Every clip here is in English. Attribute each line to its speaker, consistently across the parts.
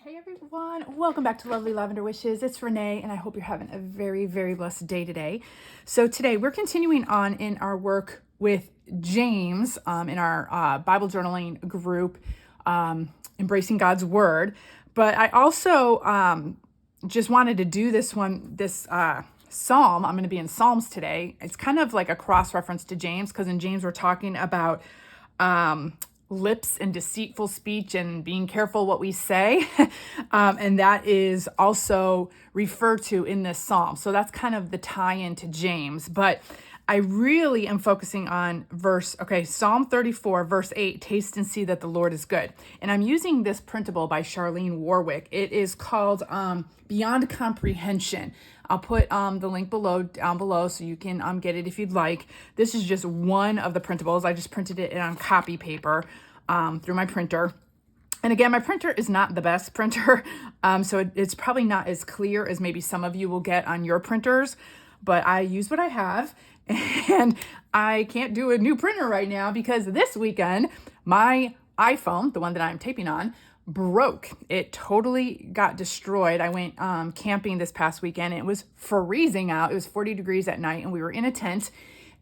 Speaker 1: Hey everyone, welcome back to Lovely Lavender Wishes. It's Renee and I hope you're having a very, very blessed day today. So today we're continuing on in our work with James in our Bible journaling group, Embracing God's Word. But I also just wanted to do this Psalm. I'm going to be in Psalms today. It's kind of like a cross-reference to James because in James we're talking about lips and deceitful speech and being careful what we say. And that is also referred to in this psalm. So that's kind of the tie-in to James. But I really am focusing on Psalm 34, verse 8, taste and see that the Lord is good. And I'm using this printable by Charlene Warwick. It is called Beyond Comprehension. I'll put the link down below so you can get it if you'd like. This is just one of the printables. I just printed it on copy paper through my printer. And again, my printer is not the best printer, so it's probably not as clear as maybe some of you will get on your printers, but I use what I have, and I can't do a new printer right now because this weekend, my iPhone, the one that I'm taping on, broke. It totally got destroyed. I went camping this past weekend. It was freezing out. It was 40 degrees at night and we were in a tent,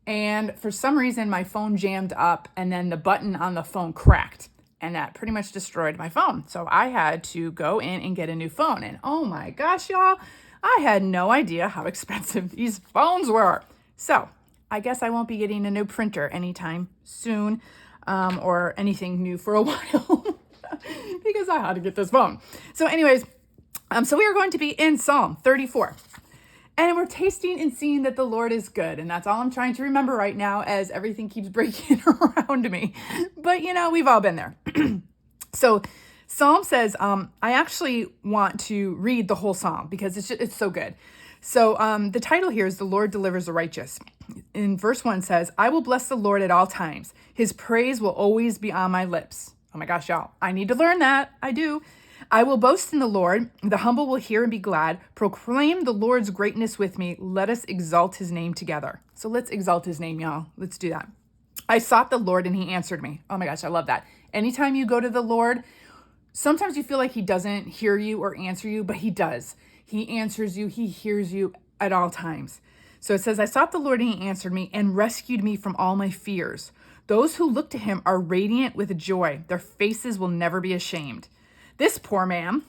Speaker 1: and for some reason my phone jammed up and then the button on the phone cracked and that pretty much destroyed my phone. So I had to go in and get a new phone, and oh my gosh, y'all, I had no idea how expensive these phones were. So I guess I won't be getting a new printer anytime soon or anything new for a while. Because I had to get this phone. So anyways, so we are going to be in Psalm 34. And we're tasting and seeing that the Lord is good. And that's all I'm trying to remember right now as everything keeps breaking around me. But, we've all been there. So Psalm says, I actually want to read the whole Psalm because it's so good. So the title here is The Lord Delivers the Righteous. In verse 1 says, I will bless the Lord at all times. His praise will always be on my lips. Oh my gosh, y'all, I need to learn that. I do. I will boast in the Lord. The humble will hear and be glad. Proclaim the Lord's greatness with me. Let us exalt his name together. So let's exalt his name, y'all. Let's do that. I sought the Lord and he answered me. Oh my gosh, I love that. Anytime you go to the Lord, sometimes you feel like he doesn't hear you or answer you, but he does. He answers you. He hears you at all times. So it says, I sought the Lord and he answered me and rescued me from all my fears. Those who look to him are radiant with joy. Their faces will never be ashamed. This poor man,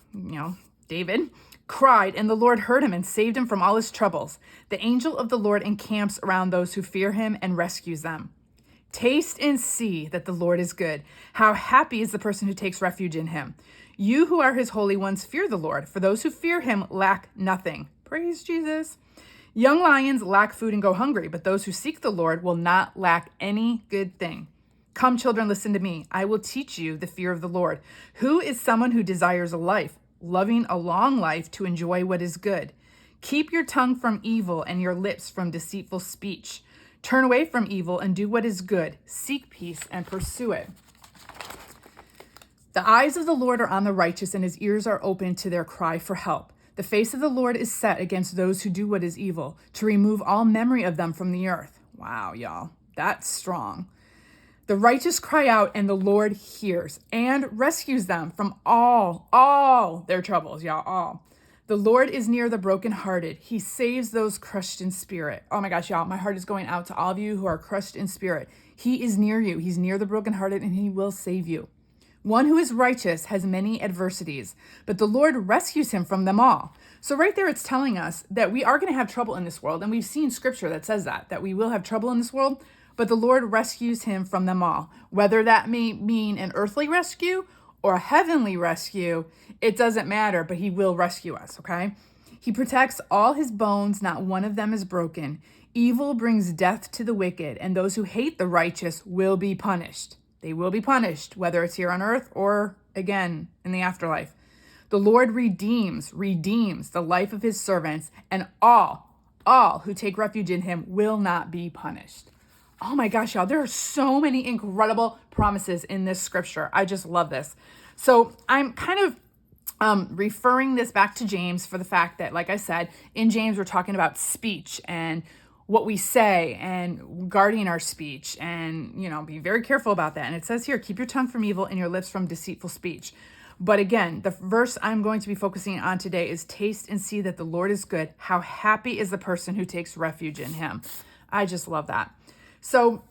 Speaker 1: David, cried, and the Lord heard him and saved him from all his troubles. The angel of the Lord encamps around those who fear him and rescues them. Taste and see that the Lord is good. How happy is the person who takes refuge in him. You who are his holy ones, fear the Lord, for those who fear him lack nothing. Praise Jesus. Young lions lack food and go hungry, but those who seek the Lord will not lack any good thing. Come, children, listen to me. I will teach you the fear of the Lord. Who is someone who desires a life, loving a long life to enjoy what is good? Keep your tongue from evil and your lips from deceitful speech. Turn away from evil and do what is good. Seek peace and pursue it. The eyes of the Lord are on the righteous, and his ears are open to their cry for help. The face of the Lord is set against those who do what is evil, to remove all memory of them from the earth. Wow, y'all, that's strong. The righteous cry out, and the Lord hears and rescues them from all their troubles, y'all, all. The Lord is near the brokenhearted. He saves those crushed in spirit. Oh my gosh, y'all, my heart is going out to all of you who are crushed in spirit. He is near you. He's near the brokenhearted, and he will save you. One who is righteous has many adversities, but the Lord rescues him from them all. So right there, it's telling us that we are going to have trouble in this world. And we've seen scripture that says that we will have trouble in this world, but the Lord rescues him from them all. Whether that may mean an earthly rescue or a heavenly rescue, it doesn't matter, but he will rescue us, okay? He protects all his bones. Not one of them is broken. Evil brings death to the wicked, and those who hate the righteous will be punished. They will be punished, whether it's here on earth or, again, in the afterlife. The Lord redeems the life of his servants, and all who take refuge in him will not be punished. Oh my gosh, y'all, there are so many incredible promises in this scripture. I just love this. So I'm kind of referring this back to James for the fact that, like I said, in James, we're talking about speech and what we say and guarding our speech and, be very careful about that. And it says here, keep your tongue from evil and your lips from deceitful speech. But again, the verse I'm going to be focusing on today is taste and see that the Lord is good. How happy is the person who takes refuge in him. I just love that. So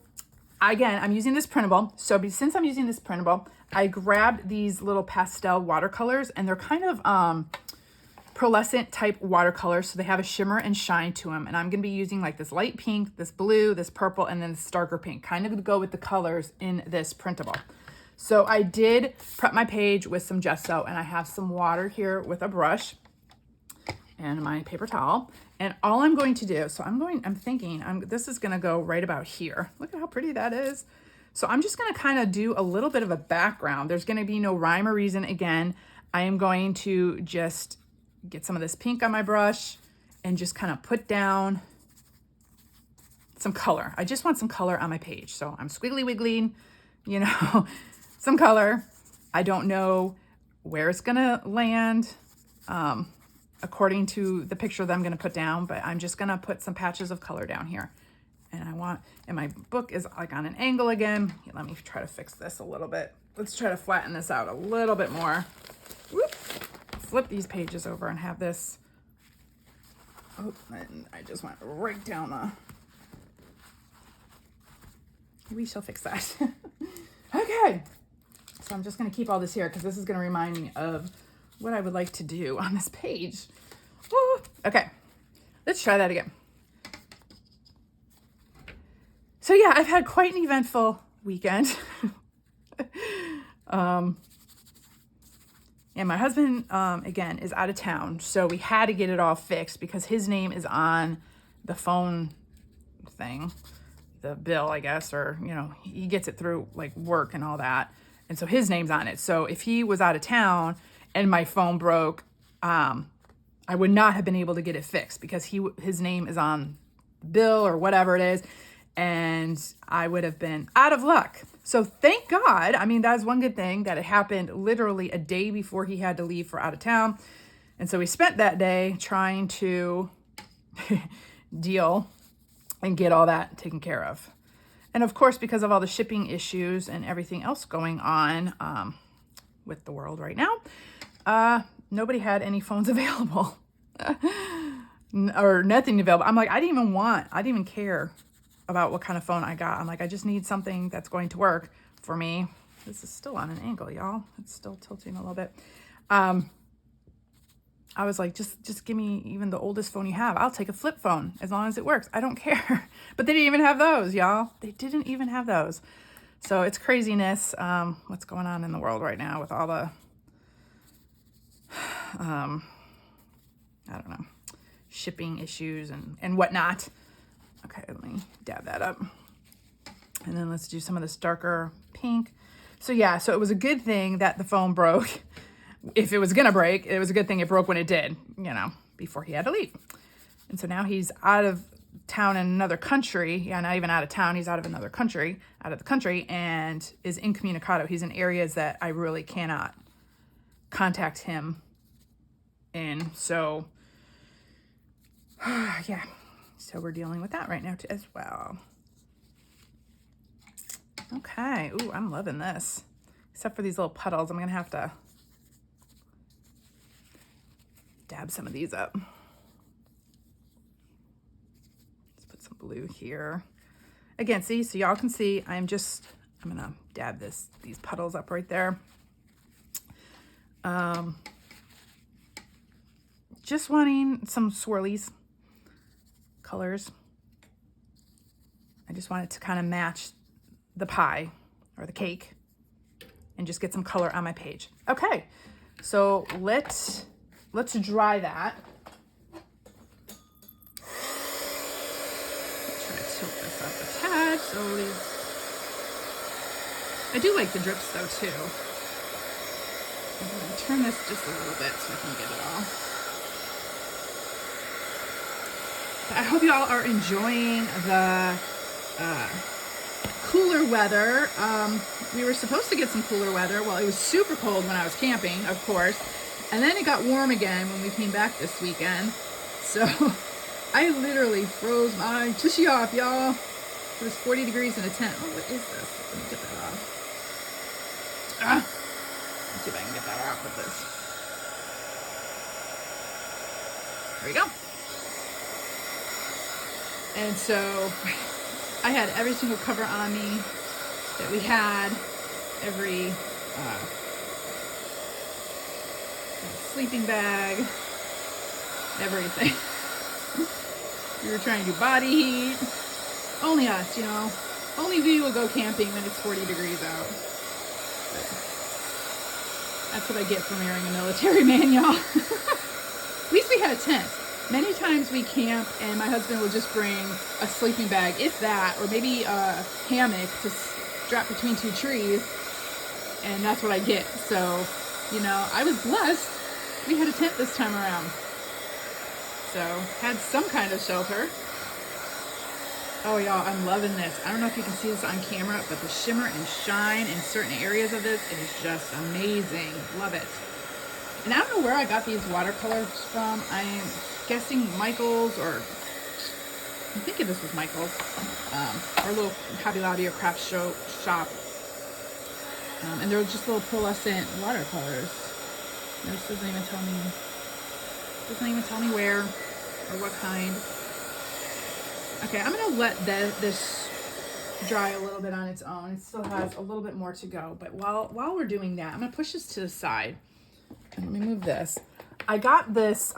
Speaker 1: again, I'm using this printable. So since I'm using this printable, I grabbed these little pastel watercolors, and they're kind of pearlescent type watercolors. So they have a shimmer and shine to them. And I'm going to be using like this light pink, this blue, this purple, and then this darker pink, kind of to go with the colors in this printable. So I did prep my page with some gesso, and I have some water here with a brush and my paper towel. And all I'm going to do, so I'm thinking this is going to go right about here. Look at how pretty that is. So I'm just going to kind of do a little bit of a background. There's going to be no rhyme or reason. Again, I am going to just get some of this pink on my brush and just kind of put down some color. I just want some color on my page. So I'm squiggly wiggling, you know, some color. I don't know where it's going to land according to the picture that I'm going to put down, but I'm just going to put some patches of color down here. And my book is like on an angle again. Let me try to fix this a little bit. Let's try to flatten this out a little bit more. Whoop. Flip these pages over and have this. Oh, and I just went right down we shall fix that. Okay. So I'm just going to keep all this here because this is going to remind me of what I would like to do on this page. Ooh. Okay. Let's try that again. So yeah, I've had quite an eventful weekend. And my husband, again, is out of town. So we had to get it all fixed because his name is on the phone thing, the bill, I guess, or, you know, he gets it through like work and all that. And so his name's on it. So if he was out of town and my phone broke, I would not have been able to get it fixed because his name is on the bill or whatever it is. And I would have been out of luck. So thank God. I mean, that's one good thing that it happened literally a day before he had to leave for out of town. And so we spent that day trying to deal and get all that taken care of. And of course, because of all the shipping issues and everything else going on with the world right now, nobody had any phones available or nothing available. I'm like, I didn't even care about what kind of phone I got. I'm like, I just need something that's going to work for me. This is still on an angle, y'all. It's still tilting a little bit. I was like, just give me even the oldest phone you have. I'll take a flip phone as long as it works. I don't care. But they didn't even have those, y'all. They didn't even have those. So it's craziness. What's going on in the world right now with all the, I don't know, shipping issues and whatnot. Okay, let me dab that up. And then let's do some of this darker pink. So yeah, so it was a good thing that the phone broke. If it was going to break, it was a good thing it broke when it did, you know, before he had to leave. And so now he's out of town in another country. Yeah, not even out of town. He's out of another country, and is incommunicado. He's in areas that I really cannot contact him in. So, yeah. So we're dealing with that right now too, as well. Okay. Ooh, I'm loving this. Except for these little puddles. I'm going to have to dab some of these up. Let's put some blue here. Again, see, so y'all can see, I'm going to dab these puddles up right there. Just wanting some swirlies. Colors. I just want it to kind of match the pie or the cake and just get some color on my page. Okay, so let's dry that. Try to tilt this up a tad slowly. I do like the drips though too. I'm going to turn this just a little bit so I can get it all. I hope y'all are enjoying the cooler weather. We were supposed to get some cooler weather. Well, it was super cold when I was camping, of course. And then it got warm again when we came back this weekend. So I literally froze my tushy off, y'all. It was 40 degrees in a tent. Oh, what is this? Let me get that off. see if I can get that out with this. There we go. And so I had every single cover on me that we had, every sleeping bag, everything. We were trying to do body heat. Only us, you know. Only we will go camping when it's 40 degrees out. But that's what I get for marrying a military man, y'all. At least we had a tent. Many times we camp and my husband will just bring a sleeping bag, if that, or maybe a hammock to strap between two trees, and that's what I get. So, you know, I was blessed. We had a tent this time around. So, had some kind of shelter. Oh, y'all, I'm loving this. I don't know if you can see this on camera, but the shimmer and shine in certain areas of this is just amazing. Love it. And I don't know where I got these watercolors from. I'm guessing Michael's, or I'm thinking this was Michael's, or a little Hobby Lobby or craft shop. And they're just little pearlescent watercolors. This doesn't even tell me where or what kind. Okay, I'm gonna let this dry a little bit on its own. It still has a little bit more to go, but while we're doing that, I'm gonna push this to the side. And let me move this. I got this,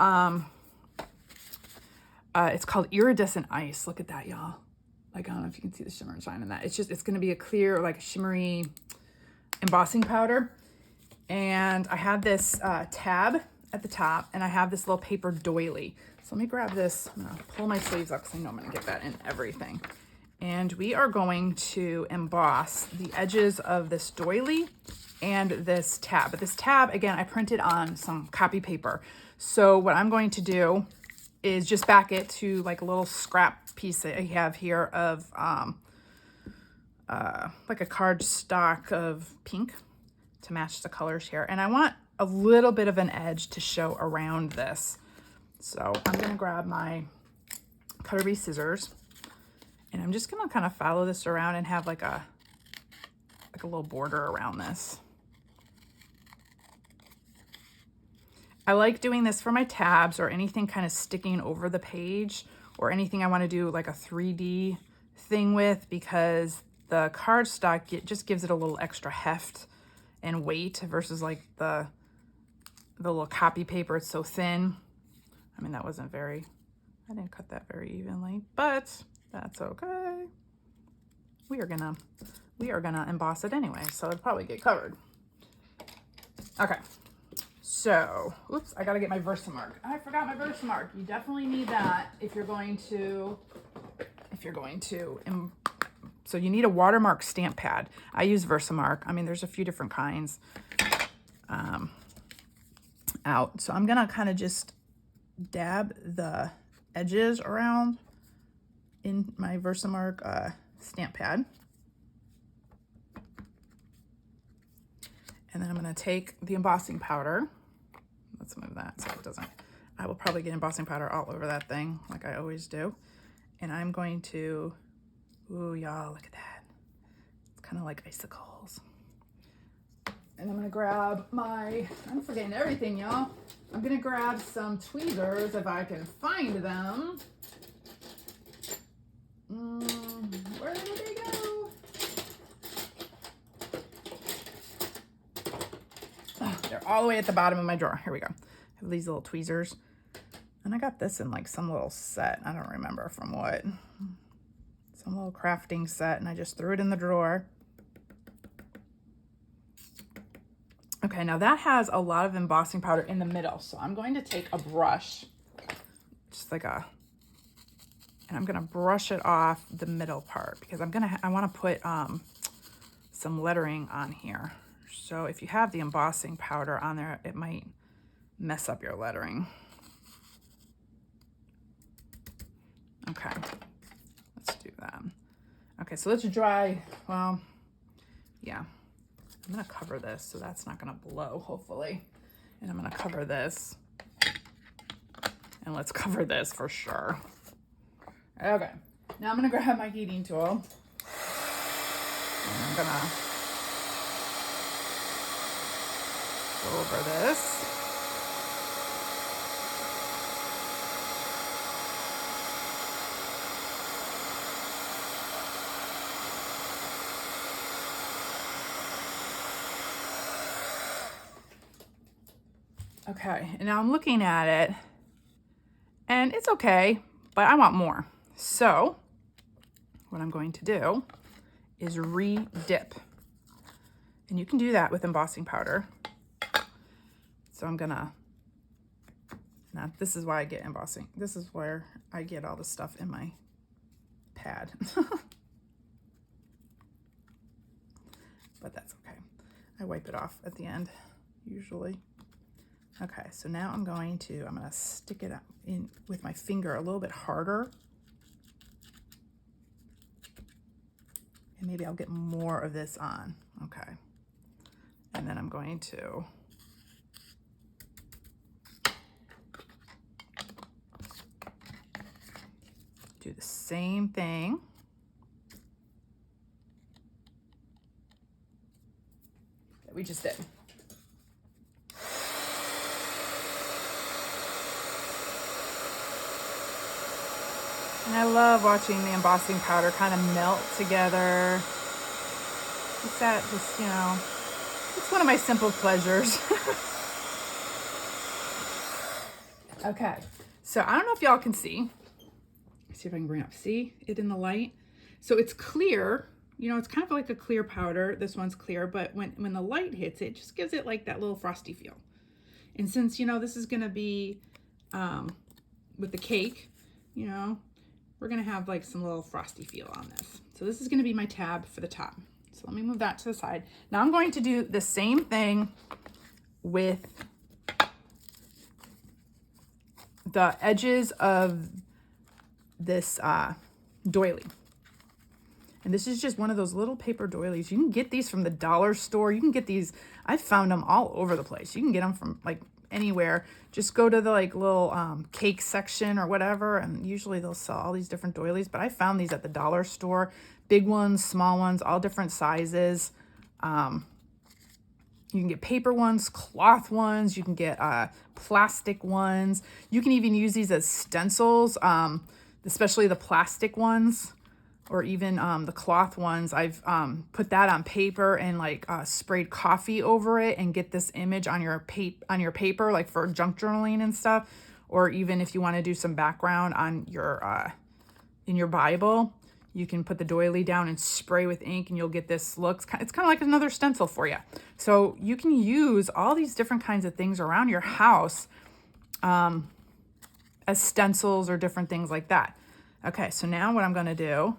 Speaker 1: it's called Iridescent Ice. Look at that, y'all. Like, I don't know if you can see the shimmer and shine in that. It's gonna be a clear, like a shimmery embossing powder. And I have this tab at the top, and I have this little paper doily. So let me grab this. I'm gonna pull my sleeves up because I know I'm gonna get that in everything. And we are going to emboss the edges of this doily and this tab. But this tab, again, I printed on some copy paper. So what I'm going to do is just back it to like a little scrap piece that I have here of like a cardstock of pink to match the colors here. And I want a little bit of an edge to show around this. So I'm gonna grab my Cutterbee scissors, and I'm just gonna kind of follow this around and have like a little border around this. I like doing this for my tabs or anything kind of sticking over the page, or anything I want to do like a 3D thing with, because the cardstock just gives it a little extra heft and weight versus like the little copy paper. It's so thin. I mean, I didn't cut that very evenly, but that's okay. We are gonna emboss it anyway, so it'll probably get covered. Okay, so, oops, I gotta get my Versamark. I forgot my Versamark. You definitely need that if you're going to, so you need a watermark stamp pad. I use Versamark. I mean, there's a few different kinds out. So I'm gonna kind of just dab the edges around in my Versamark stamp pad. And then I'm gonna take the embossing powder. Let's move that so it doesn't, I will probably get embossing powder all over that thing like I always do. And I'm going to, ooh, y'all, look at that. It's kind of like icicles. And I'm gonna grab I'm forgetting everything, y'all. I'm gonna grab some tweezers if I can find them. Where did they go? Oh, they're all the way at the bottom of my drawer. Here we go. I have these little tweezers. And I got this in like some little set. I don't remember from what. Some little crafting set, and I just threw it in the drawer. Okay, now that has a lot of embossing powder in the middle. So I'm going to take a brush, just like and I'm gonna brush it off the middle part, because I wanna put some lettering on here. So if you have the embossing powder on there, it might mess up your lettering. Okay, let's do that. Okay, so let's dry, well, yeah. I'm gonna cover this so that's not gonna blow, hopefully. And I'm gonna cover this. And let's cover this for sure. Okay, now I'm gonna grab my heating tool. And I'm gonna over this. Okay, and now I'm looking at it, and it's okay, but I want more. So what I'm going to do is re-dip. And you can do that with embossing powder. So I'm gonna, now this is why I get embossing. This is where I get all the stuff in my pad. But that's okay. I wipe it off at the end, usually. Okay, so now I'm gonna stick it in with my finger a little bit harder. And maybe I'll get more of this on, okay. And then I'm going to do the same thing. That we just did. And I love watching the embossing powder kind of melt together. It's that just, you know, it's one of my simple pleasures. Okay, so I don't know if y'all can see. Let's see if I can bring up. See it in the light? So it's clear. You know, it's kind of like a clear powder. This one's clear, but when the light hits it, just gives it like that little frosty feel. And since, you know, this is going to be with the cake, you know, we're going to have like some little frosty feel on this. So this is going to be my tab for the top. So let me move that to the side. Now I'm going to do the same thing with the edges of this doily. And this is just one of those little paper doilies. You can get these from the dollar store. You can get these, I've found them all over the place. You can get them from like anywhere. Just go to the like little cake section or whatever, and usually they'll sell all these different doilies, but I found these at the dollar store. Big ones, small ones, all different sizes. You can get paper ones, cloth ones, you can get plastic ones. You can even use these as stencils, especially the plastic ones, or even the cloth ones. I've put that on paper and like sprayed coffee over it and get this image on your paper, like for junk journaling and stuff. Or even if you want to do some background on your in your Bible, you can put the doily down and spray with ink and you'll get this look. It's kind of like another stencil for you. So you can use all these different kinds of things around your house as stencils or different things like that. Okay, so now what I'm going to do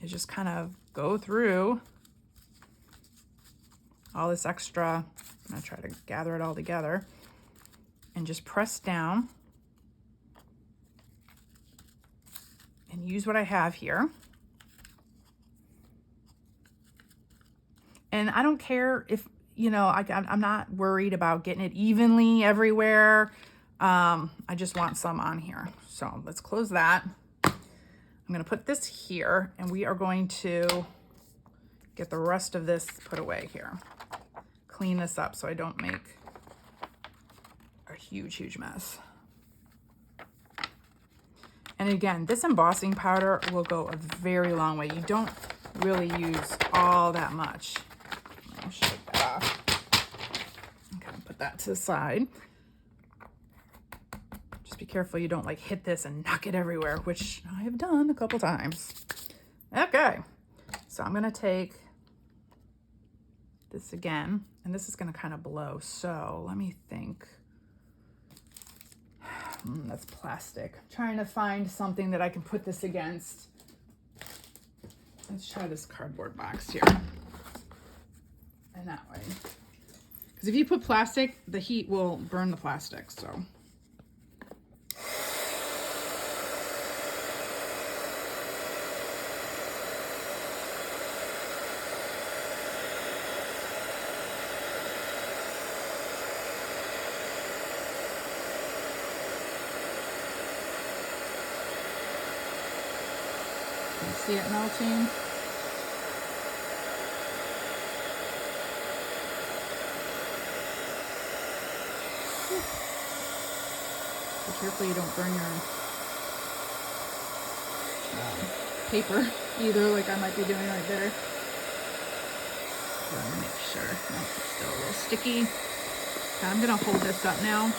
Speaker 1: is just kind of go through all this extra. I'm going to try to gather it all together and just press down and use what I have here. And I don't care if, you know, I'm not worried about getting it evenly everywhere. I just want some on here. So let's close that. I'm going to put this here, and we are going to get the rest of this put away here. Clean this up so I don't make a huge, huge mess. And again, this embossing powder will go a very long way. You don't really use all that much. I'll shake that off. Okay, put that to the side. Just be careful you don't like hit this and knock it everywhere, which I have done a couple times. Okay, so I'm gonna take this again, and this is gonna kind of blow. So let me think. That's plastic. I'm trying to find something that I can put this against. Let's try this cardboard box here. And that way. Because if you put plastic, the heat will burn the plastic, so. See it melting. Be careful you don't burn your paper either, like I might be doing right there. So I'm gonna make sure. No, it's still a little sticky. Okay, I'm gonna hold this up now.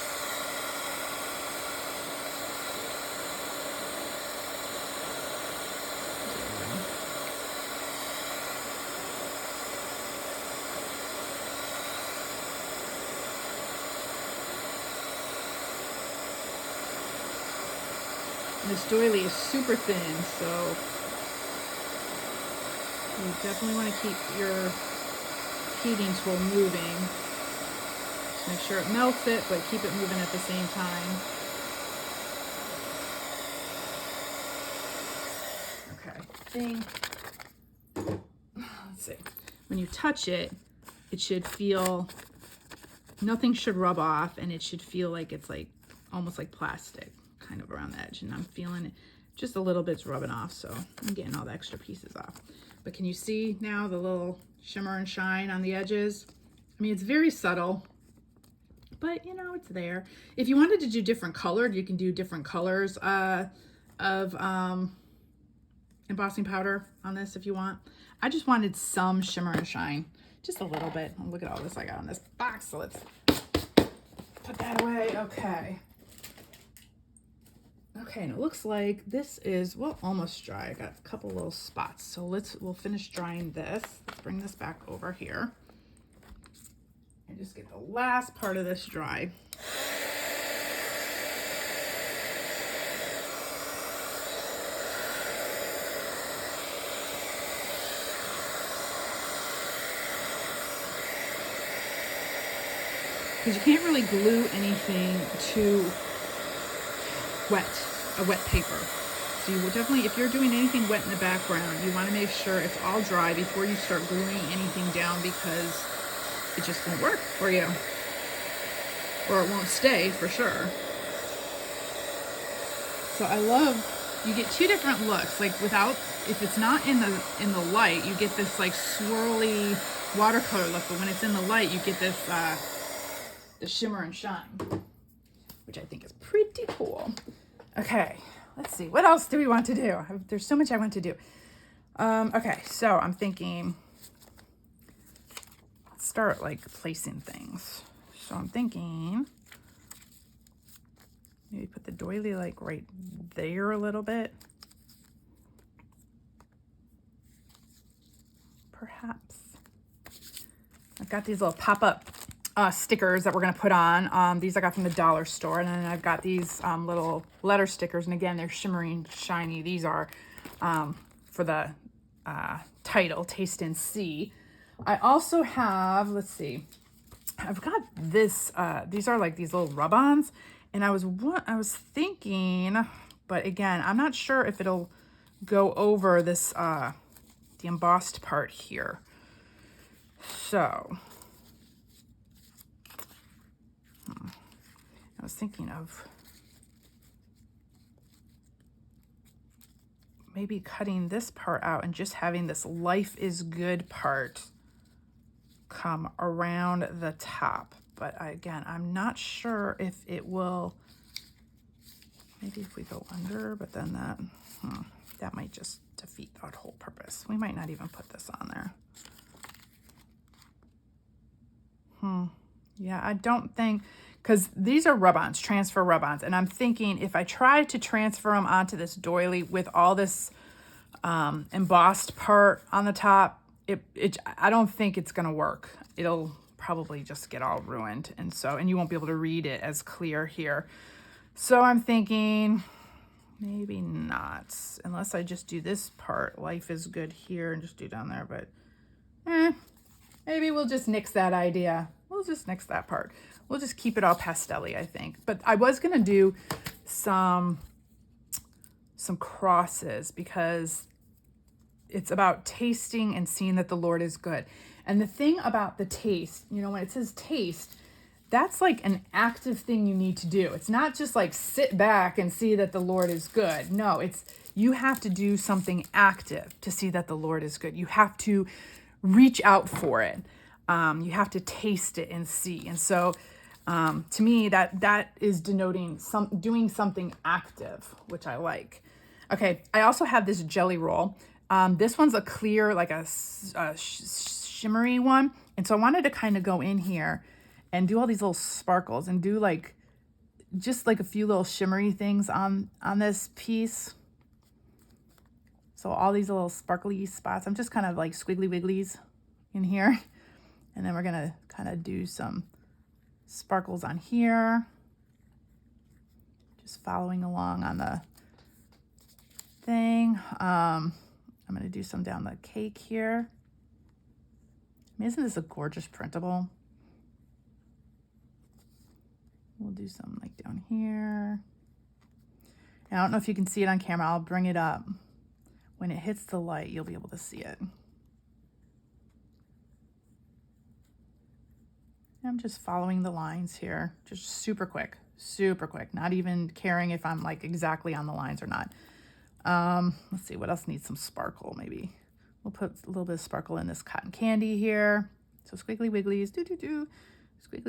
Speaker 1: This doily is super thin, so you definitely want to keep your heating tool moving. Just make sure it melts it, but keep it moving at the same time. Okay, I think, let's see, when you touch it, it should feel, nothing should rub off, and it should feel like it's like almost like plastic, kind of around the edge, and I'm feeling it just a little bit's rubbing off, so I'm getting all the extra pieces off. But can you see now the little shimmer and shine on the edges? I mean, it's very subtle, but you know, it's there. If you wanted to do different colored, you can do different colors of embossing powder on this if you want. I just wanted some shimmer and shine, just a little bit. Oh, look at all this I got on this box, so let's put that away. Okay, and it looks like this is, well, almost dry. I got a couple little spots. So we'll finish drying this. Let's bring this back over here and just get the last part of this dry. Because you can't really glue anything to a wet paper. So you will definitely, if you're doing anything wet in the background, you want to make sure it's all dry before you start gluing anything down, because it just won't work for you, or it won't stay for sure. So I love, you get two different looks, like without, if it's not in the light, you get this like swirly watercolor look, but when it's in the light, you get this the shimmer and shine, which I think is pretty cool. Okay, let's see. What else do we want to do? There's so much I want to do. Okay, so I'm thinking, let's start like placing things. So I'm thinking, maybe put the doily like right there a little bit. Perhaps. I've got these little pop-up stickers that we're going to put on. These I got from the dollar store, and then I've got these little letter stickers, and again, they're shimmering shiny. These are for the title, Taste and See. I also have, let's see, I've got this, these are like these little rub-ons, and I was thinking, but again, I'm not sure if it'll go over this, the embossed part here. So I was thinking of maybe cutting this part out and just having this life is good part come around the top. But again, I'm not sure if it will, maybe if we go under, but then that might just defeat that whole purpose. We might not even put this on there. Yeah, I don't think, because these are rub-ons, transfer rub-ons, and I'm thinking if I try to transfer them onto this doily with all this embossed part on the top, I don't think it's gonna work. It'll probably just get all ruined, and you won't be able to read it as clear here. So I'm thinking maybe not, unless I just do this part, life is good here, and just do down there, but maybe we'll just nix that idea. We'll just nix that part. We'll just keep it all pastel-y, I think. But I was gonna do some crosses, because it's about tasting and seeing that the Lord is good. And the thing about the taste, you know, when it says taste, that's like an active thing you need to do. It's not just like sit back and see that the Lord is good. No, you have to do something active to see that the Lord is good. You have to reach out for it. You have to taste it and see. And so To me, that is denoting doing something active, which I like. Okay, I also have this jelly roll. This one's a clear, like a shimmery one. And so I wanted to kind of go in here and do all these little sparkles and do like, just like a few little shimmery things on this piece. So all these little sparkly spots, I'm just kind of like squiggly wigglies in here. And then we're gonna kind of do some sparkles on here. Just following along on the thing. I'm gonna do some down the cake here. I mean, isn't this a gorgeous printable? We'll do some like down here. And I don't know if you can see it on camera. I'll bring it up. When it hits the light, you'll be able to see it. I'm just following the lines here, just super quick, not even caring if I'm like exactly on the lines or not. Let's see, what else needs some sparkle maybe? We'll put a little bit of sparkle in this cotton candy here. So squiggly wigglies, squiggly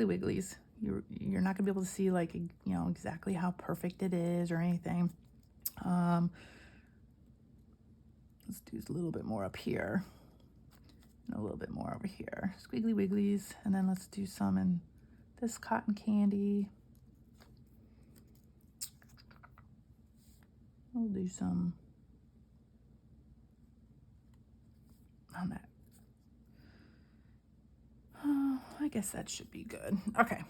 Speaker 1: wigglies. You're not gonna be able to see like, you know, exactly how perfect it is or anything. Let's do a little bit more up here. And a little bit more over here. Squiggly wigglies. And then let's do some in this cotton candy. We'll do some on that. Oh, I guess that should be good. Okay.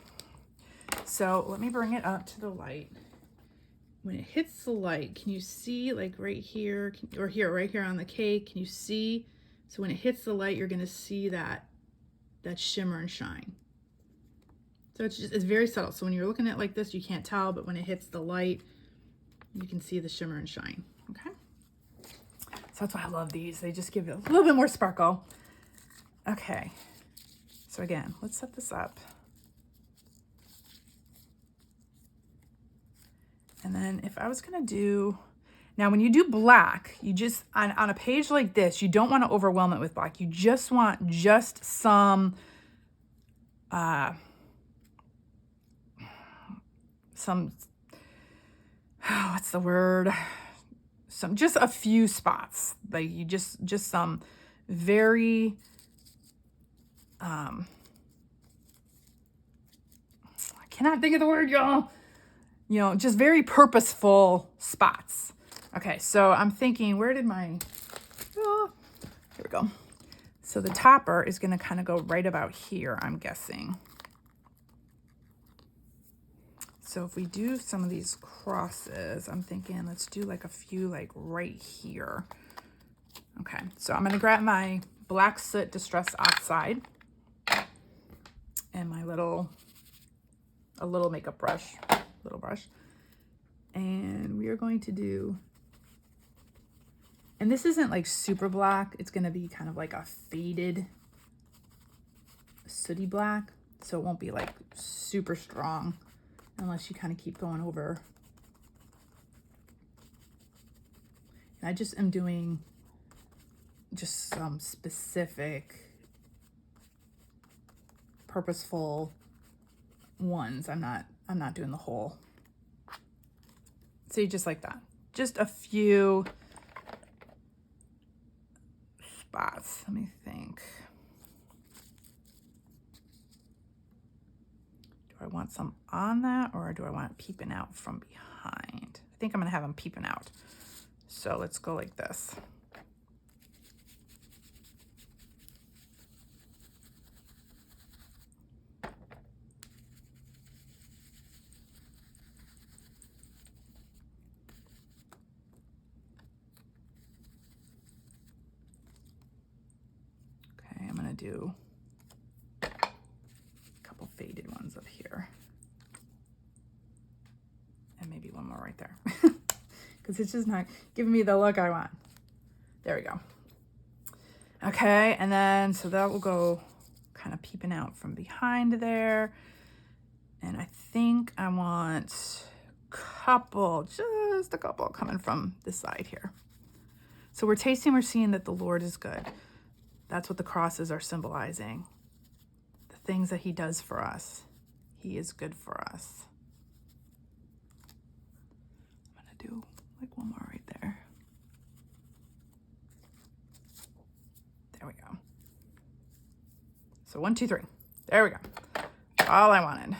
Speaker 1: So let me bring it up to the light. When it hits the light, can you see like right here, or here, right here on the cake, can you see? So when it hits the light, you're gonna see that shimmer and shine. So it's very subtle. So when you're looking at it like this, you can't tell, but when it hits the light, you can see the shimmer and shine, okay? So that's why I love these. They just give it a little bit more sparkle. Okay, so again, let's set this up. And then if I was gonna do, now when you do black, you just, on a page like this, you don't wanna overwhelm it with black. You just want just some, what's the word? Just a few spots. Like you just some very, I cannot think of the word, y'all. You know, just very purposeful spots. Okay, so I'm thinking, where did my, oh, here we go. So the topper is gonna kind of go right about here, I'm guessing. So if we do some of these crosses, I'm thinking let's do like a few like right here. Okay, so I'm gonna grab my black soot distress oxide and my little makeup brush, and we are going to do, and this isn't like super black, it's gonna be kind of like a faded sooty black, so it won't be like super strong unless you kind of keep going over. And I just am doing just some specific purposeful ones. I'm not doing the whole. See, just like that. Just a few spots. Let me think. Do I want some on that, or do I want it peeping out from behind? I think I'm gonna have them peeping out. So let's go like this. I'm gonna do a couple faded ones up here. And maybe one more right there. Because it's just not giving me the look I want. There we go. Okay, and then, so that will go kind of peeping out from behind there. And I think I want a couple, just a couple coming from this side here. So we're seeing that the Lord is good. That's what the crosses are symbolizing. The things that he does for us. He is good for us. I'm gonna do like one more right there. There we go. So 1, 2, 3. There we go. All I wanted.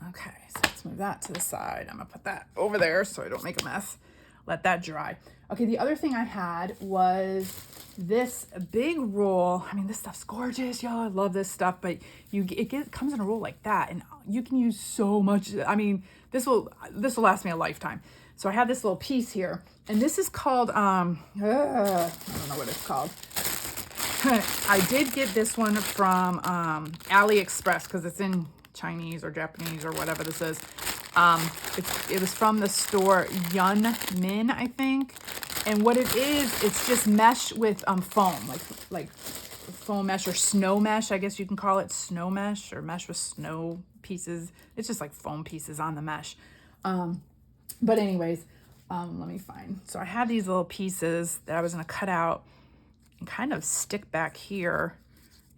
Speaker 1: Okay, so let's move that to the side. I'm gonna put that over there so I don't make a mess. Let that dry. Okay, the other thing I had was this big roll. I mean, this stuff's gorgeous, y'all. I love this stuff, but it comes in a roll like that, and you can use so much. I mean, this will last me a lifetime. So I have this little piece here, and this is called I don't know what it's called. I did get this one from AliExpress because it's in Chinese or Japanese or whatever this is. It was from the store Yun Min, I think. And what it is, it's just mesh with foam, like foam mesh or snow mesh, I guess you can call it, snow mesh or mesh with snow pieces. It's just like foam pieces on the mesh. But anyways, let me find. So I had these little pieces that I was gonna cut out and kind of stick back here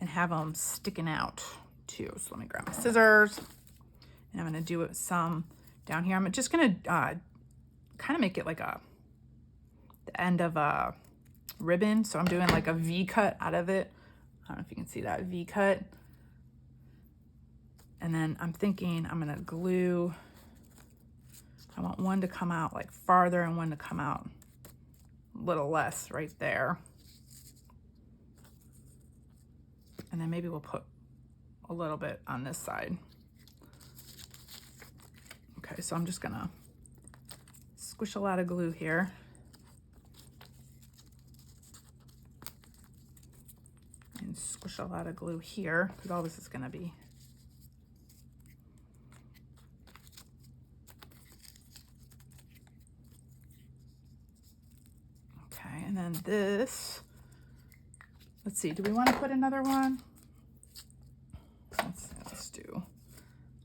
Speaker 1: and have them sticking out too. So let me grab my scissors and I'm gonna do it some down here. I'm just gonna kind of make it like the end of a ribbon. So I'm doing like a V cut out of it. I don't know if you can see that V cut. And then I'm thinking I'm gonna glue. I want one to come out like farther and one to come out a little less right there. And then maybe we'll put a little bit on this side. Okay, so I'm just gonna squish a lot of glue here. And squish a lot of glue here, because all this is gonna be. Okay, and then this, let's see, do we want to put another one? Let's do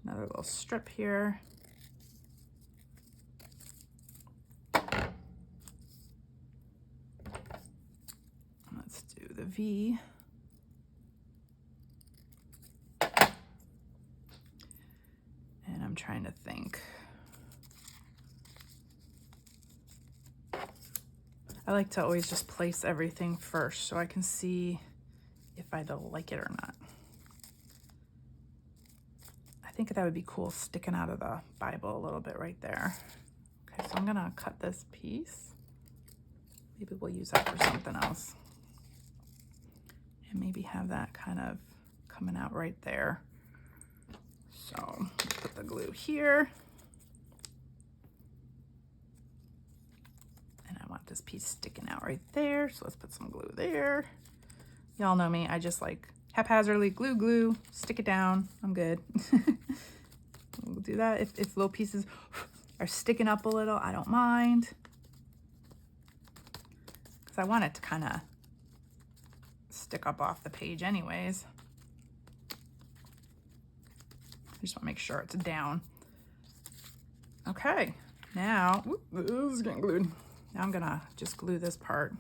Speaker 1: another little strip here. Let's do the V. And I'm trying to think. I like to always just place everything first so I can see if I don't like it or not. I think that would be cool sticking out of the Bible a little bit right there. Okay, so I'm gonna cut this piece. Maybe we'll use that for something else. And maybe have that kind of coming out right there. So put the glue here. And I want this piece sticking out right there. So let's put some glue there. Y'all know me, I just like haphazardly glue, stick it down. I'm good. We'll do that. If little pieces are sticking up a little, I don't mind. Because I want it to kind of stick up off the page anyways. I just want to make sure it's down. Okay, now, this is getting glued. Now I'm gonna just glue this part.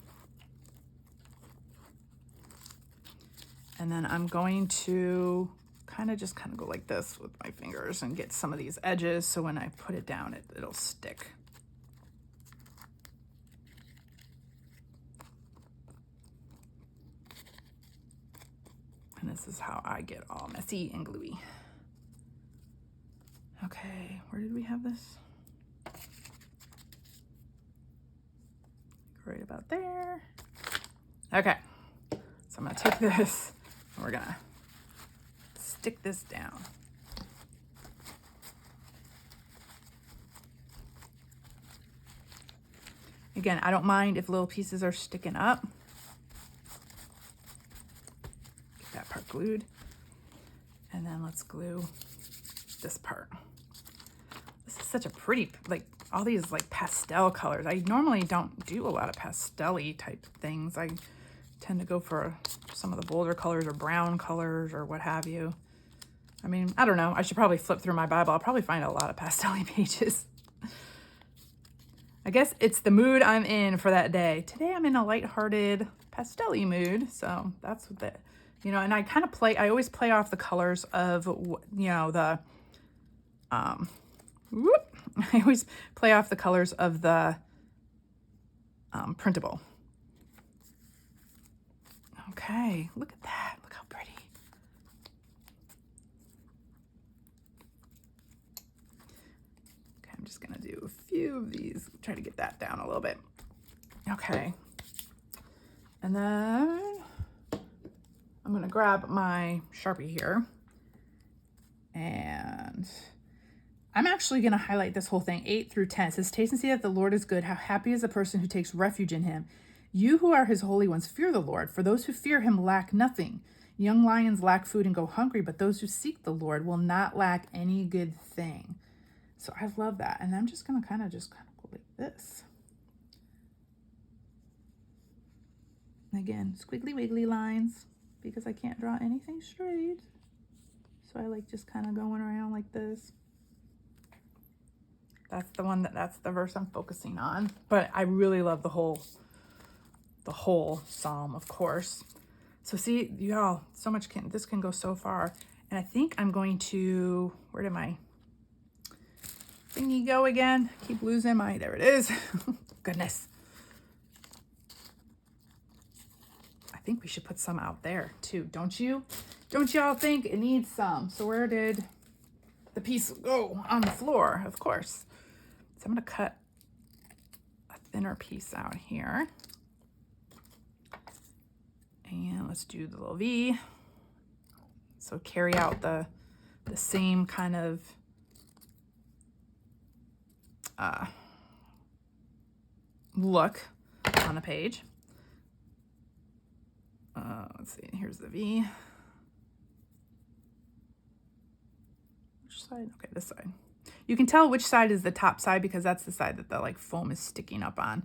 Speaker 1: And then I'm going to kind of go like this with my fingers and get some of these edges so when I put it down, it'll stick. And this is how I get all messy and gluey. Okay, where did we have this? Right about there. Okay, so I'm gonna take this and we're gonna stick this down. Again, I don't mind if little pieces are sticking up. Get that part glued. And then let's glue this part. This is such a pretty, like all these like pastel colors. I normally don't do a lot of pastel-y type things. I tend to go for some of the bolder colors or brown colors or what have you. I mean, I don't know. I should probably flip through my Bible. I'll probably find a lot of pastel-y pages. I guess it's the mood I'm in for that day. Today I'm in a lighthearted pastel-y mood, so that's what you know, and I kind of I always play off the colors of, you know, the, whoop, I always play off the colors of the printable. Okay, look at that. Look how pretty. Okay, I'm just gonna do a few of these, try to get that down a little bit. Okay, and then I'm gonna grab my Sharpie here, and I'm actually gonna highlight this whole thing, 8 through 10. It says, taste and see that the Lord is good. How happy is the person who takes refuge in him. You who are his holy ones, fear the Lord. For those who fear him lack nothing. Young lions lack food and go hungry, but those who seek the Lord will not lack any good thing. So I love that. And I'm just gonna kind of go like this. And again, squiggly wiggly lines, because I can't draw anything straight. So I like just kind of going around like this. That's the one that's the verse I'm focusing on. But I really love the whole psalm, of course. So see, y'all, so much this can go so far. And I think I'm going to, where did my thingy go again? Keep losing my, there it is. Goodness. I think we should put some out there too, don't you? Don't y'all think it needs some? So where did the piece go? On the floor, of course. So I'm gonna cut a thinner piece out here. And let's do the little V. So carry out the same kind of look on the page. Let's see, here's the V. Which side? Okay, this side. You can tell which side is the top side because that's the side that the like foam is sticking up on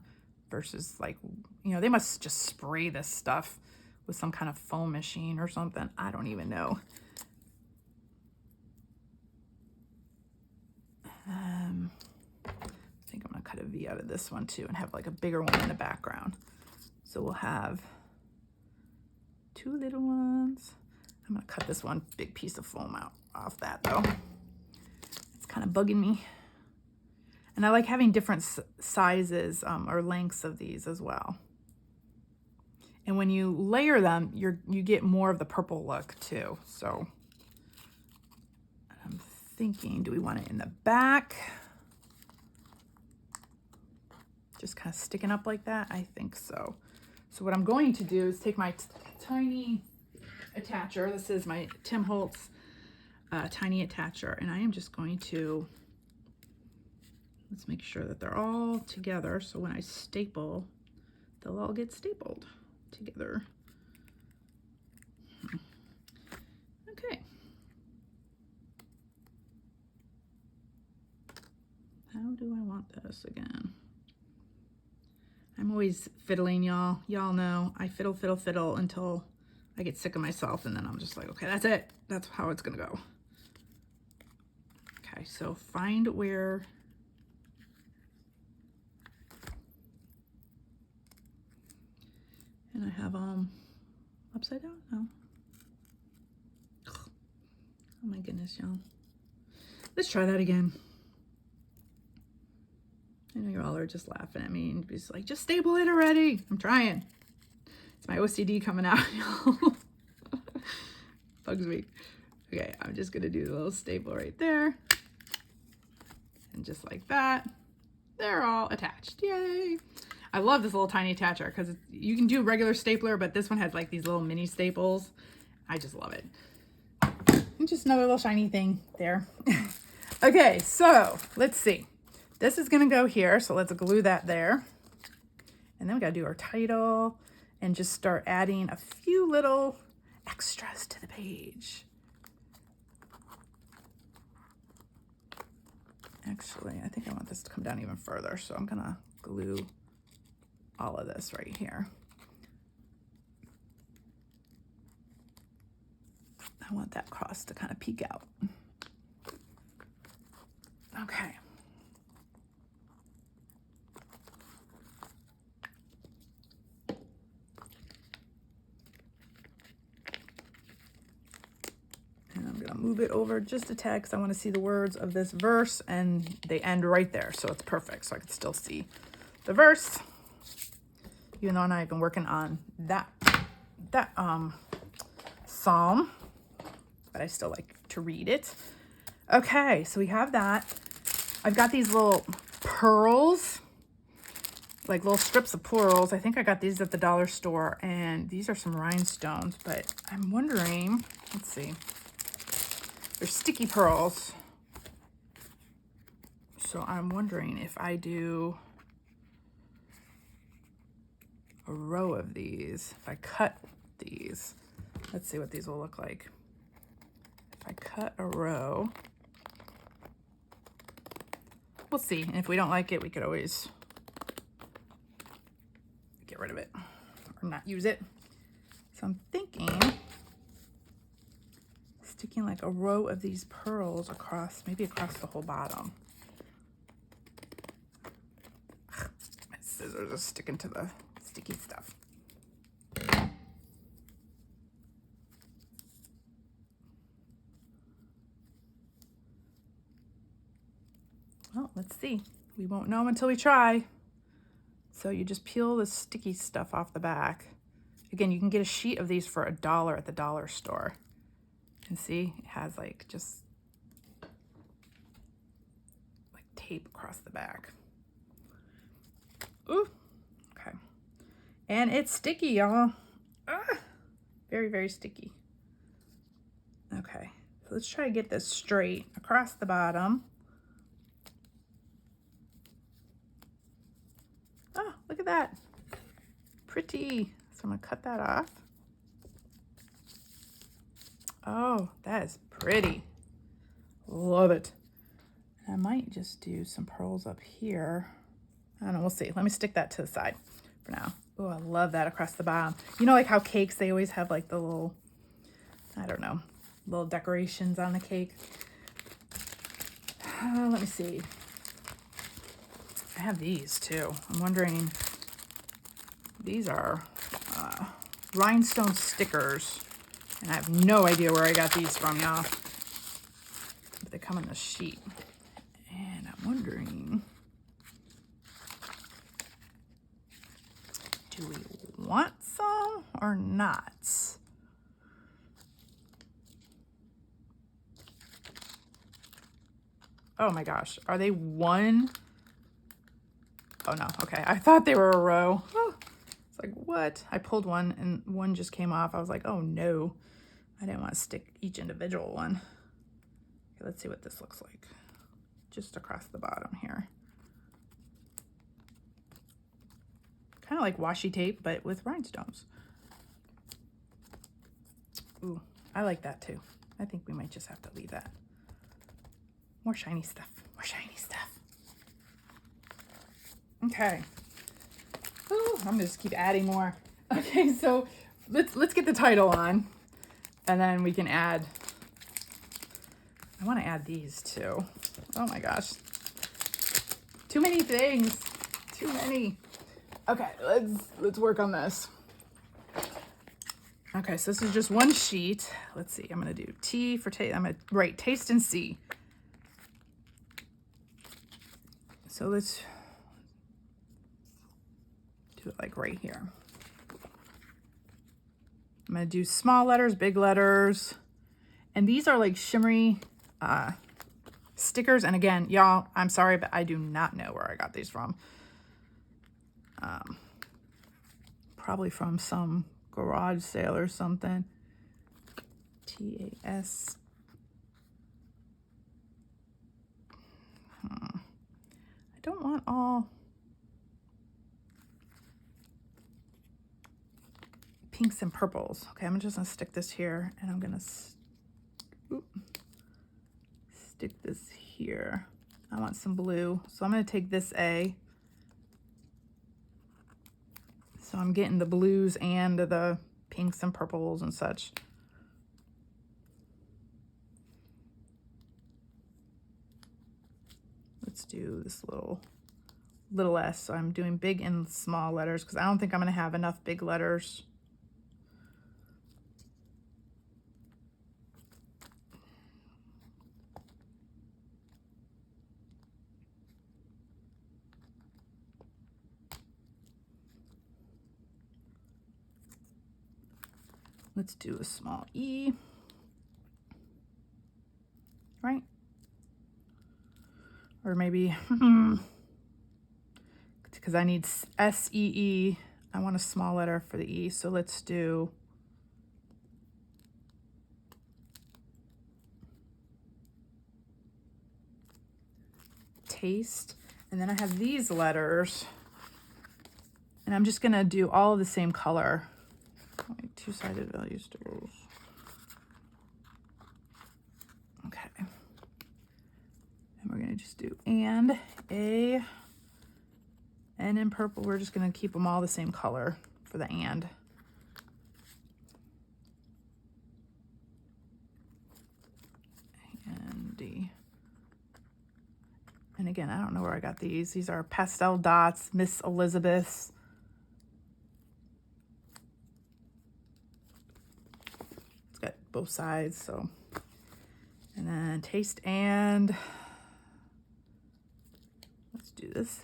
Speaker 1: versus like, you know, they must just spray this stuff with some kind of foam machine or something. I don't even know. I think I'm gonna cut a V out of this one too and have like a bigger one in the background. So we'll have 2 little ones. I'm gonna cut this one big piece of foam out off that though. It's kind of bugging me. And I like having different sizes or lengths of these as well. And when you layer them, you get more of the purple look too. So I'm thinking, do we want it in the back? Just kind of sticking up like that? I think so. So what I'm going to do is take my tiny attacher. This is my Tim Holtz tiny attacher. And I am just going to, let's make sure that they're all together. So when I staple, they'll all get stapled together. Okay. How do I want this again? I'm always fiddling, y'all. Y'all know I fiddle until I get sick of myself, and then I'm just like, okay, that's it. That's how it's gonna go. Okay, so find where and I have upside down? No. Oh my goodness, y'all. Let's try that again. I know you all are just laughing at me and just like, just staple it already. I'm trying. It's my OCD coming out, y'all. Bugs me. Okay, I'm just gonna do the little staple right there. And just like that, they're all attached. Yay! I love this little tiny attacher because you can do regular stapler, but this one has like these little mini staples. I just love it. And just another little shiny thing there. Okay, so let's see. This is gonna go here, so let's glue that there. And then we gotta do our title and just start adding a few little extras to the page. Actually, I think I want this to come down even further, so I'm gonna glue all of this right here. I want that cross to kind of peek out. Okay. move it over just a tad because I want to see the words of this verse, and they end right there, so it's perfect. So I can still see the verse, even though I've been working on that psalm, but I still like to read it. Okay, so we have that. I've got these little pearls, like little strips of pearls. I think I got these at the dollar store, and these are some rhinestones, but I'm wondering, let's see, they're sticky pearls. So I'm wondering if I do a row of these, if I cut these, let's see what these will look like. If I cut a row, we'll see. And if we don't like it, we could always get rid of it or not use it. So I'm thinking sticking like a row of these pearls across, maybe across the whole bottom. My scissors are sticking to the sticky stuff. Well, let's see. We won't know until we try. So you just peel the sticky stuff off the back. Again, you can get a sheet of these for $1 at the dollar store. And see, it has like just like tape across the back. Ooh, okay. And it's sticky, y'all. Very, very sticky. Okay, so let's try to get this straight across the bottom. Oh, look at that. Pretty. So I'm gonna cut that off. Oh, that is pretty. Love it. I might just do some pearls up here. I don't know, we'll see. Let me stick that to the side for now. Oh, I love that across the bottom. You know, like how cakes, they always have like the little, I don't know, little decorations on the cake. Let me see. I have these too. I'm wondering, these are Rhinestone Stickers. And I have no idea where I got these from, y'all. But they come in this sheet. And I'm wondering, do we want some or not? Oh my gosh, are they one? Oh no, okay. I thought they were a row. Oh, it's like, what? I pulled one and one just came off. I was like, oh no. I didn't want to stick each individual one. Okay, let's see what this looks like. Just across the bottom here. Kind of like washi tape, but with rhinestones. Ooh, I like that too. I think we might just have to leave that. More shiny stuff, more shiny stuff. Okay. Ooh, I'm gonna just keep adding more. Okay, so let's get the title on, and then we can add. I want to add these too. Oh my gosh, too many things, too many. Okay, let's work on this. Okay, so this is just one sheet. Let's see. I'm gonna do T for taste. I'm gonna write taste and see. So let's do it like right here. I'm gonna do small letters, big letters. And these are like shimmery stickers. And again, y'all, I'm sorry, but I do not know where I got these from. Probably from some garage sale or something. TAS. I don't want all pinks and purples. Okay, I'm just gonna stick this here, and I'm gonna stick this here. I want some blue, so I'm gonna take this A. So I'm getting the blues and the pinks and purples and such. Let's do this little s. So I'm doing big and small letters because I don't think I'm going to have enough big letters. Let's do a small E, right? Or maybe, because I need S-E-E, I want a small letter for the E, so let's do taste. And then I have these letters, and I'm just gonna do all of the same color. My two-sided value stickers. Okay. And we're gonna just do and A, and in purple, we're just gonna keep them all the same color for the and. And D. And again, I don't know where I got these. These are pastel dots, Miss Elizabeth's. It's got both sides, so. And then taste and, let's do this.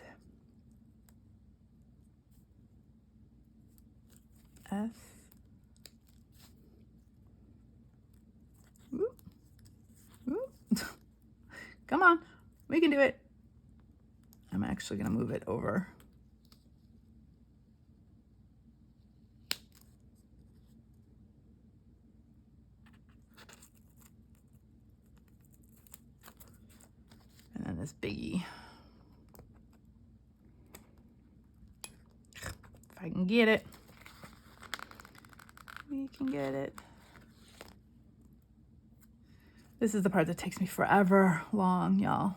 Speaker 1: S. Woo. Woo. Come on, we can do it. I'm actually gonna move it over. And then this biggie. If I can get it. We can get it. This is the part that takes me forever long, y'all.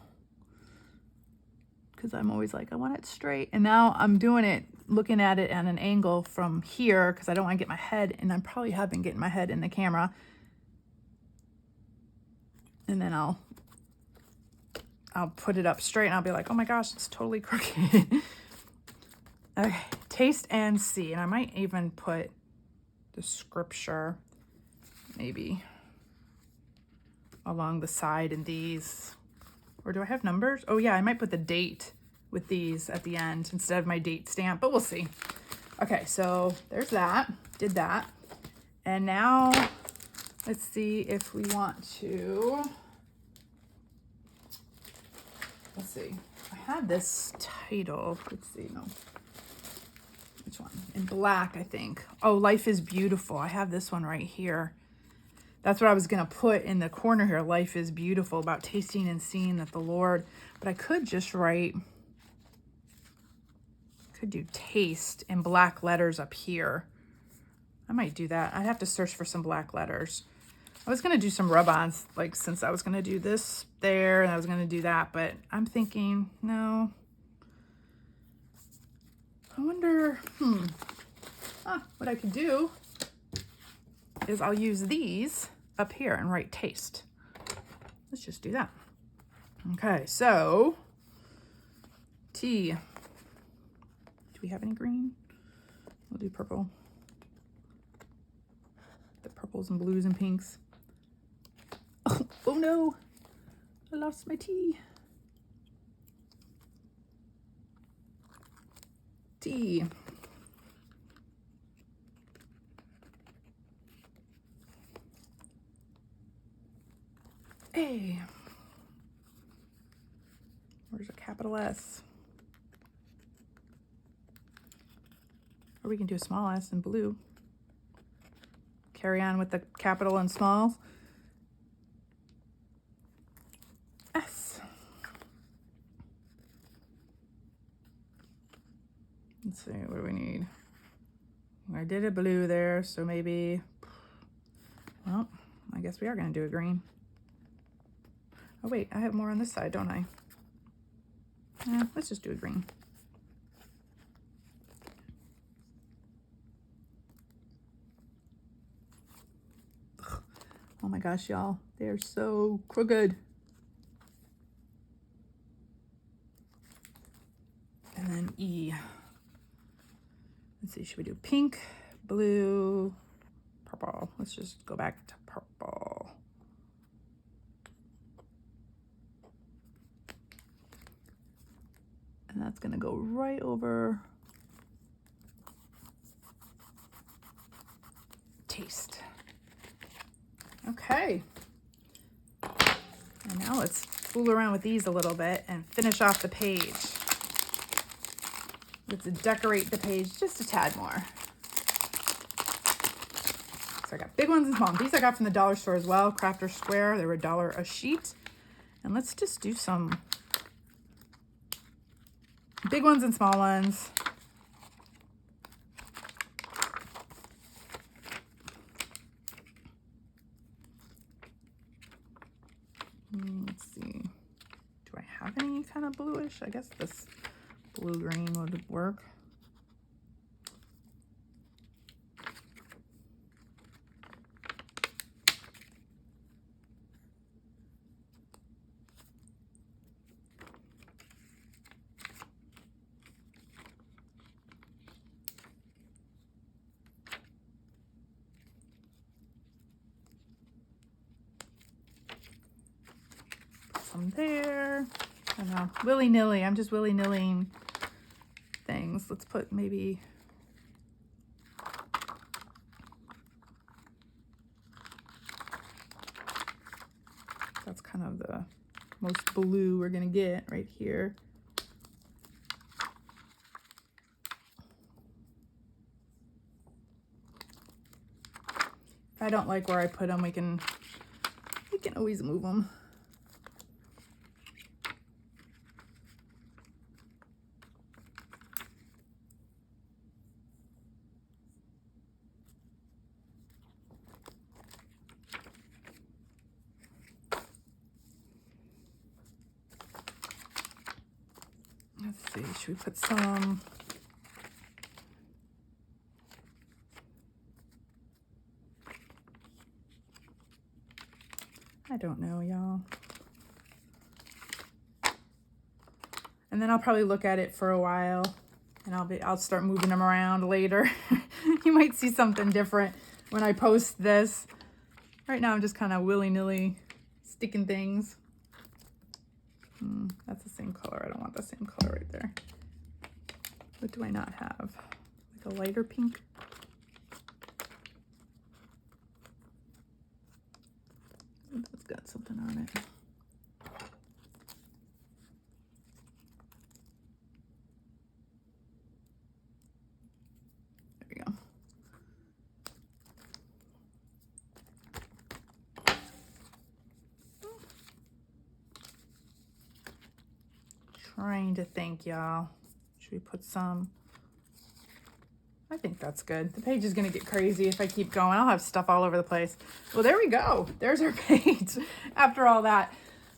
Speaker 1: Because I'm always like, I want it straight. And now I'm doing it, looking at it at an angle from here because I don't want to get my head, and I probably have been getting my head in the camera. And then I'll put it up straight and I'll be like, oh my gosh, it's totally crooked. Okay, taste and see. And I might even put the scripture maybe along the side in these. Or do I have numbers? Oh yeah, I might put the date with these at the end instead of my date stamp, but we'll see. Okay, so there's that, did that. And now let's see if we want to, let's see. I had this title, let's see, no. Which one? In black, I think. Oh, Life is Beautiful. I have this one right here. That's what I was going to put in the corner here. Life is beautiful, about tasting and seeing that the Lord. But I could just write, could do taste in black letters up here. I might do that. I'd have to search for some black letters. I was going to do some rub-ons, like since I was going to do this there and I was going to do that. But I'm thinking, no. I wonder, what I could do is I'll use these up here and write taste. Let's just do that. Okay, so T. Do we have any green? We'll do purple. The purples and blues and pinks. Oh no, I lost my T. T. A. Where's a capital S? Or we can do a small S in blue. Carry on with the capital and small. S. Let's see, what do we need? I did a blue there, so maybe, well, I guess we are going to do a green. Oh wait, I have more on this side, don't I? Yeah, let's just do a green. Ugh. Oh my gosh, y'all, they're so crooked. And then E. Let's see, should we do pink, blue, purple? Let's just go back to purple. And that's gonna go right over taste. And now let's fool around with these a little bit and finish off the page. Let's decorate the page just a tad more. So I got big ones and small. These I got from the dollar store as well, Crafter Square. They were $1 a sheet. And let's just do some big ones and small ones. Let's see. Do I have any kind of bluish? I guess this blue-green would work. Some there. I don't know, willy-nilly. I'm just willy-nillying things. Let's put maybe that's kind of the most blue we're gonna get right here. If I don't like where I put them, we can always move them. Let's see, should we put some? I don't know, y'all. And then I'll probably look at it for a while and I'll start moving them around later. You might see something different when I post this. Right now I'm just kind of willy-nilly sticking things. That's the same color. I don't want the same color right there. What do I not have? Like a lighter pink? It's got something on it. There we go. Trying to think, y'all. Should we put some? I think that's good. The page is going to get crazy if I keep going. I'll have stuff all over the place. Well, there we go. There's our page after all that.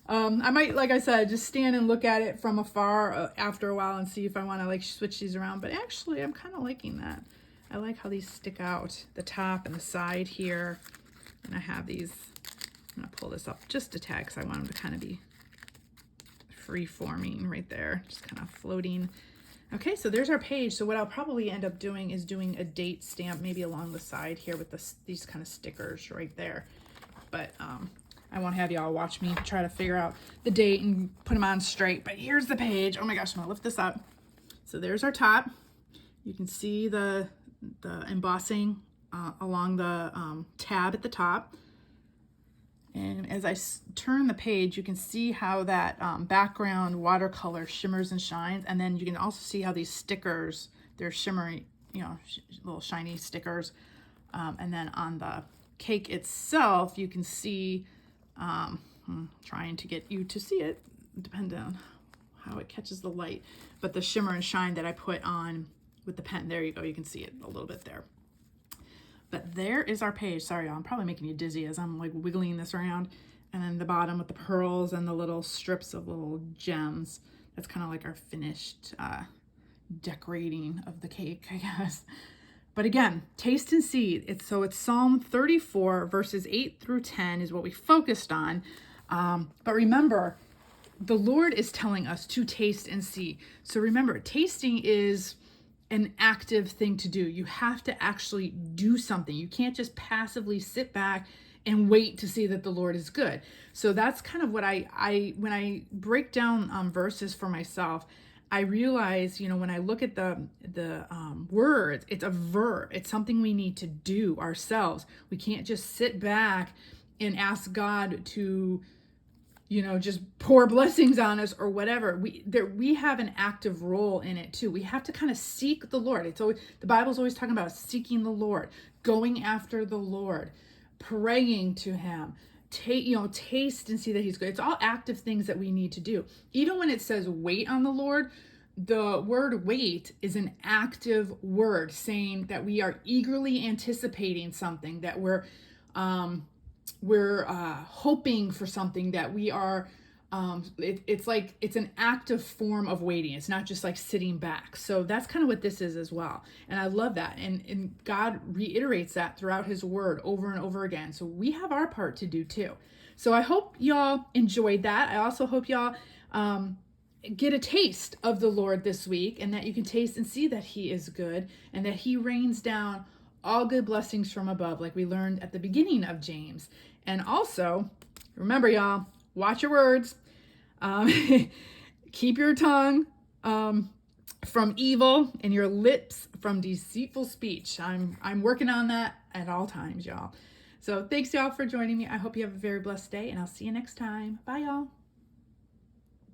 Speaker 1: I might, like I said, just stand and look at it from afar after a while and see if I want to like switch these around. But actually, I'm kind of liking that. I like how these stick out, the top and the side here. And I have these, I'm going to pull this up just a tad because I want them to kind of be free-forming right there, just kind of floating. Okay, so there's our page. So what I'll probably end up doing is doing a date stamp maybe along the side here with these kind of stickers right there. But I won't have y'all watch me try to figure out the date and put them on straight. But here's the page. Oh my gosh, I'm gonna lift this up. So there's our top. You can see the embossing along the tab at the top. And as I turn the page, you can see how that background watercolor shimmers and shines. And then you can also see how these stickers, they're shimmery, you know, little shiny stickers. And then on the cake itself, you can see, trying to get you to see it, depending on how it catches the light. But the shimmer and shine that I put on with the pen, there you go, you can see it a little bit there. But there is our page. Sorry, y'all, I'm probably making you dizzy as I'm like wiggling this around. And then the bottom with the pearls and the little strips of little gems. That's kind of like our finished decorating of the cake, I guess. But again, taste and see. It's Psalm 34 verses 8 through 10 is what we focused on. But remember, the Lord is telling us to taste and see. So remember, tasting is an active thing to do. You have to actually do something. You can't just passively sit back and wait to see that the Lord is good. So that's kind of what I when I break down verses for myself, I realize, you know, when I look at the words, it's a verb. It's something we need to do ourselves. We can't just sit back and ask God to just pour blessings on us or whatever. We have an active role in it too. We have to kind of seek the Lord. It's always, the Bible's always talking about seeking the Lord, going after the Lord, praying to him. Taste and see that he's good. It's all active things that we need to do. Even when it says wait on the Lord, the word wait is an active word saying that we are eagerly anticipating something, that we're hoping for something, that we are it's an active form of waiting. It's not just like sitting back. So that's kind of what this is as well. And I love that. And God reiterates that throughout his word over and over again. So we have our part to do too. So I hope y'all enjoyed that. I also hope y'all get a taste of the Lord this week, and that you can taste and see that he is good and that he rains down all good blessings from above, like we learned at the beginning of James. And also, remember y'all, watch your words, keep your tongue from evil and your lips from deceitful speech. I'm working on that at all times, y'all. So thanks y'all for joining me. I hope you have a very blessed day, and I'll see you next time. Bye y'all.